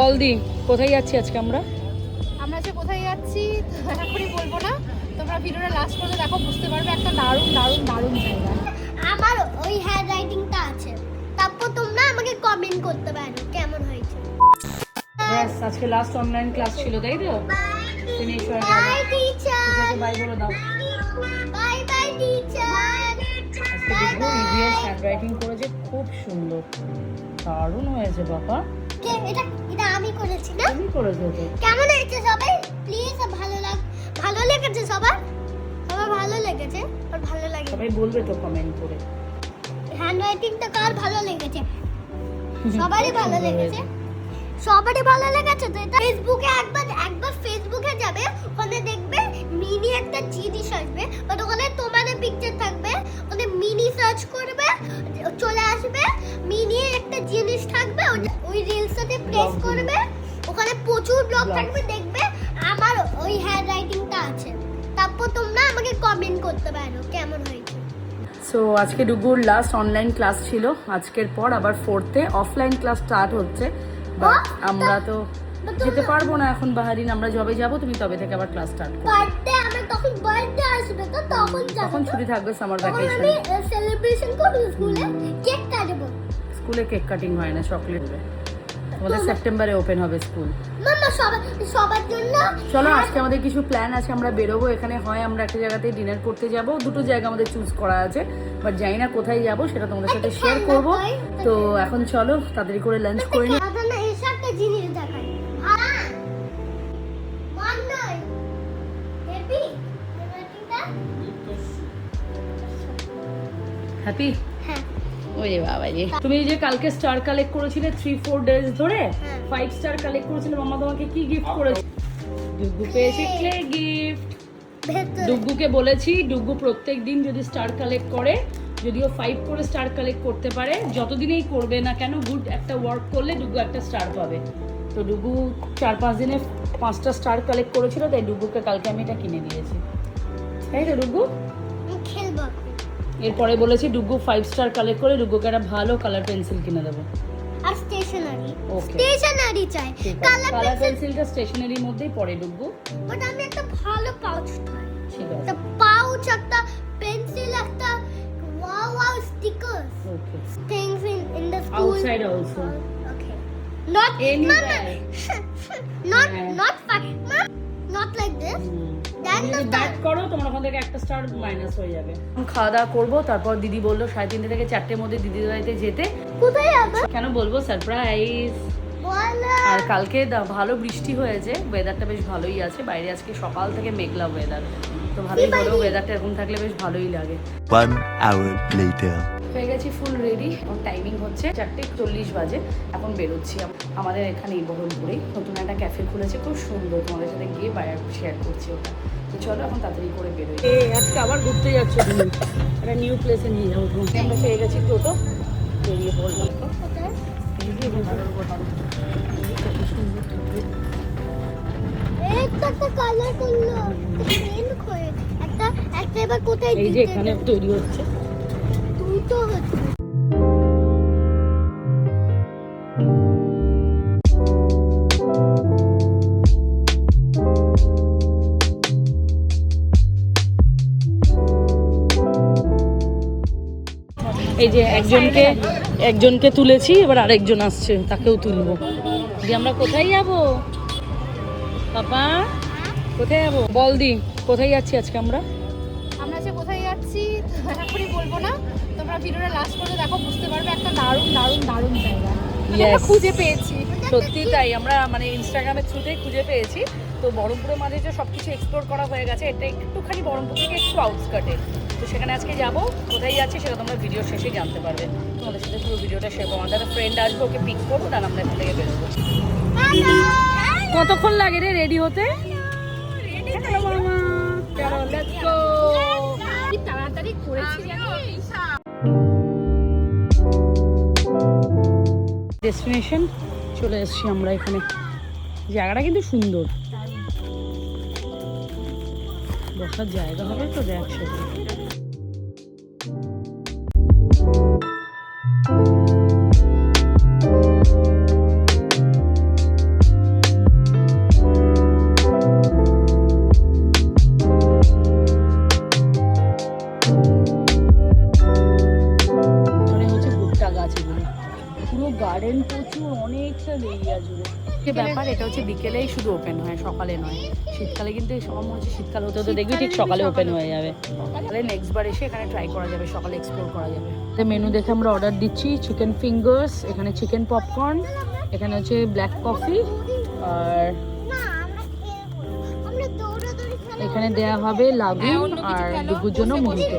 বল দি কোথায় যাচ্ছি আজকে আমরা? আমরা যে কোথায় যাচ্ছি এখনই বলবো না, তোমরা ভিডিওটা লাস্ট পর্যন্ত দেখো, বুঝতে পারবে। একটা দারুণ দারুণ দারুণ জায়গা। আমার ওই হ্যান্ড রাইটিংটা আছে, তারপর তোমরা আমাকে কমেন্ট করতে পারো কেমন হয়েছে। ব্যাস, আজকে লাস্ট অনলাইন ক্লাস ছিল, তাই তো? ফিনিশ হয়ে গেল। বাই টিচার, বাই বলে দাও। Bye bye teacher. আজকে দেখবো ইভিএস হ্যান্ড রাইটিং করেছে, খুব সুন্দর, দারুণ হয়েছে বাবা। কে এটা? এটা আমি করেছি না? তুমি করেছো তো। কেমন হয়েছে সবাই? প্লিজ ভালো লেগেছে সবার? সবার ভালো লেগেছে? আর ভালো লাগে সবাই বলবে তো কমেন্ট করে। হ্যান্ড রাইটিংটা কার ভালো লেগেছে? সবারই ভালো লেগেছে। সবারই ভালো লেগেছে তো। এটা ফেসবুকে একবার ফেসবুকে যাবে, ওখানে দেখবে মিনি একটা জিনিস আসবে, বাট ওখানে তোমাদের পিকচার থাকবে। ওখানে মিনি সার্চ করবে, চলে আসবে, মিনি একটা জিনিস থাকবে, ওই রিলসটাতে প্রেস করবে, ওখানে প্রচুর ব্লগ থাকবে, দেখবে আমার ওই হ্যান্ড রাইটিংটা আছে। তারপর তোমরা আমাকে কমেন্ট করতে পারো কেমন হয়েছে। সো আজকে ডুগুর লাস্ট অনলাইন ক্লাস ছিল, আজকের পর আবার 4th-এ অফলাইন ক্লাস স্টার্ট হচ্ছে। বাট আমরা তো যেতে পারবো না এখন বাহারিন, আমরা যবে যাবো তুমি তবে থেকে আবার ক্লাস স্টার্ট করবে। বার্থডে আমার তখন বার্থডে আসবে, তো তখন যাব। তখন ছুটি থাকবে, সামার তখন ভ্যাকেশন। আমি সেলিব্রেশন করব স্কুলে, কেক কাটবো। স্কুলে কেক কাটিং হয় না, চকলেট দেবে। আমাদের সেপ্টেম্বরে ওপেন হবে স্কুল। মামা সবার জন্য। চলো, আজকে আমাদের কিছু প্ল্যান আছে, আমরা বেরোবো। এখানে হয় আমরা একটা জায়গাতে ডিনার করতে যাব, দুটো জায়গা আমাদের চুজ করা আছে, বাট জানি না কোথায় যাব, সেটা তোমাদের সাথে শেয়ার করব। তো এখন চলো তাড়াতাড়ি করে লাঞ্চ করে নিই। দাদা এসে একটা জিনিস দেখাই। হ্যাঁ মান নাই হ্যাপি হ্যাপি? হ্যাঁ। ওরে বাবা রে, তুমি যে কালকে স্টার কালেক্ট করেছিলে 3-4 ডেজ ধরে, হ্যাঁ। 5 স্টার কালেক্ট করেছিলে, মামা তোমাকে কি গিফট করেছে? ডুগু পেয়েছে ক্লে গিফট। ডুগুকে বলেছি, ডুগু প্রত্যেকদিন যদি স্টার কালেক্ট করে, যদিও 5 করে স্টার কালেক্ট করতে পারে, যতদিনেই করবে না কেন, গুড একটা ওয়ার্ক করলে ডুগু একটা স্টার পাবে। তো ডুগু 4-5 দিনে 5টা স্টার কালেক্ট করেছিল, তাই ডুগুকে কালকে আমি এটা কিনে দিয়েছি, তাই তো ডুগু? খেলবো। এরপরে বলেছি ডুগু 5 স্টার কালেক্ট করে ডুগুকে একটা ভালো কালার পেন্সিল কিনে দেবো। আর স্টেশনারি। ওকে, স্টেশনারি চাই। কালার কালার পেন্সিলটা স্টেশনারির মধ্যেই পড়ে ডুগু। বাট আমি একটা ভালো পাউচ চাই। ঠিক আছে, একটা পাউচ, একটা পেন্সিল, একটা wow stickers, okay. things in the school. Outside also. Okay. Not Anywhere. not Yeah. not fun. Not like this. Then the back করো, তোমার ওখান থেকে একটা স্টার মাইনাস হয়ে যাবে। খাওয়া দাওয়া করবো, তারপর দিদি বললো 3:30 থেকে 4টের মধ্যে দিদির বাড়িতে যেতে। কোথায় যাবে? কেন বলবো, সারপ্রাইজ। বলো। আর কালকে ভালো বৃষ্টি হয়েছে, ওয়েদারটা বেশ ভালোই আছে, বাইরে আজকে সকাল থেকে মেঘলা ওয়েদার, তো ভালোই হলো। ওয়েদারটা এরকম থাকলে বেশ ভালোই লাগে। 1 hour later. হয়ে গেছি ফুল রেডি, টাইমিং হচ্ছে 4:40 বাজে, এখন বেরোচ্ছি। আমাদের এখানেই বহরমপুরেই নতুন একটা ক্যাফে খুলেছে, খুব সুন্দর, তোমাদের সাথে গিয়ে বাইরে শেয়ার করছি ওটা। তো চলো এখন তাড়াতাড়ি করে বেরোই। আজকে আবার ঘুরতে যাচ্ছ তুমি, একটা নিউ প্লেসে নিয়ে যাবো তোমাকে। আমরা পেয়ে গেছি টোটো, বেরিয়ে পড়লাম। কোথায়? এই তো একটা কালার করলো, পেন করে একটা এবার কোথায় এই যে দিতে এখানে তৈরি হচ্ছে। তুই তো হচ্ছে। এই যে একজনকে তুলেছি, এবার আরেকজন আসছে, তাকেও তুলবো। দি আমরা কোথায় যাবো পাপা? কোথায় যাবো বল দি, কোথায় যাচ্ছি আজকে আমরা? আমরা যে কোথায় যাচ্ছি এখনই বলবো না, তোমরা ভিডিওটা লাস্ট পর্যন্ত দেখো, বুঝতে পারবে। একটা দারুণ দারুণ দারুণ জায়গা আমরা Yes. খুঁজে পেয়েছি। সত্যি তাই, আমরা মানে ইনস্টাগ্রামের থ্রুতেই খুঁজে পেয়েছি। তো বহরমপুরের মাঝে যে সব কিছু এক্সপ্লোর করা হয়ে গেছে, এটা একটুখানি বহরমপুর থেকে একটু আউটস্কার্টে, তো সেখানে আজকে যাবো। কোথায় যাচ্ছি সেটা তোমরা ভিডিও শেষে জানতে পারবে। তোমাদের সাথে পুরো ভিডিওটা শেয়ার করবো। আমাদের ফ্রেন্ড আসবে, ওকে পিক করবো, তাহলে আমরা এখান থেকে বেরোবো। কতক্ষণ লাগে রে রেডি হতে? চলো লেটস গো। কি তাড়াতাড়ি করেছি জানিস? ডেস্টিনেশন চলে এসেছি আমরা এখানে। জায়গাটা কিন্তু সুন্দর, বসার জায়গা হবে তো একসাথে। জুড়ে যে ব্যাপার, এটা হচ্ছে বিকেলেই শুধু ওপেন হয়, সকালে নয়। শীতকালে কিন্তু এই সময় মনে হচ্ছে শীতকাল হতে হতে দেখবি ঠিক সকালে ওপেন হয়ে যাবে। তাহলে নেক্সট বার এসে এখানে ট্রাই করা যাবে, সকালে এক্সপ্লোর করা যাবে। মেনু দেখে আমরা অর্ডার দিচ্ছি চিকেন ফিঙ্গার্স, এখানে চিকেন পপকর্ন, এখানে হচ্ছে ব্ল্যাক কফি, আর না আমরা খেলবো না। আমরা দৌড়াদৌড়ি খেলা এখানে দেয়া হবে লাগুন আর ডুগুর জন্য মুড়িতে।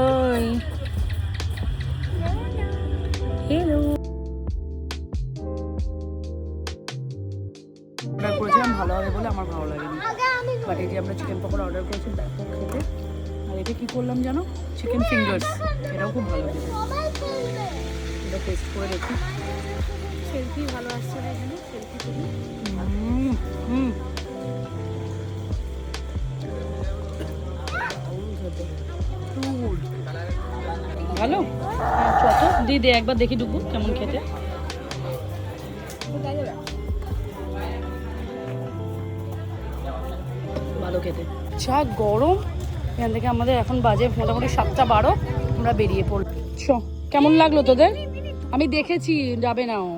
ওই হ্যালো, অর্ডার করেছিলাম ভালো হবে বলে আমার ভালো লাগেনি, আগে আমি বাট এই যে আমরা চিকেন পকোড়া অর্ডার করেছি ব্যাপক খেতে। আর এটা কি করলাম জানো, চিকেন ফিঙ্গার্স, এটাও খুব ভালো লাগে। সবাই খেলবে। এটা টেস্ট করে দেখি। সেলফি ভালো আসছে না এখানে, সেলফি তুলি। হুম হুম ভালো। চত দি দে একবার দেখি ডুগু কেমন খেতে। ভালো খেতে। যা গরম, এখান থেকে আমাদের এখন বাজে মোটামুটি 7:12, আমরা বেরিয়ে পড়লাম। কেমন লাগলো তোদের? আমি দেখেছি, যাবে না ও।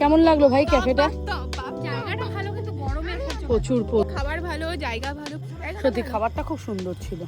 কেমন লাগলো ভাই ক্যাফেটা? জায়গাটা ভালো কিন্তু গরমের প্রচুর খাবার ভালো, জায়গা ভালো। সত্যি খাবারটা খুব সুন্দর ছিল।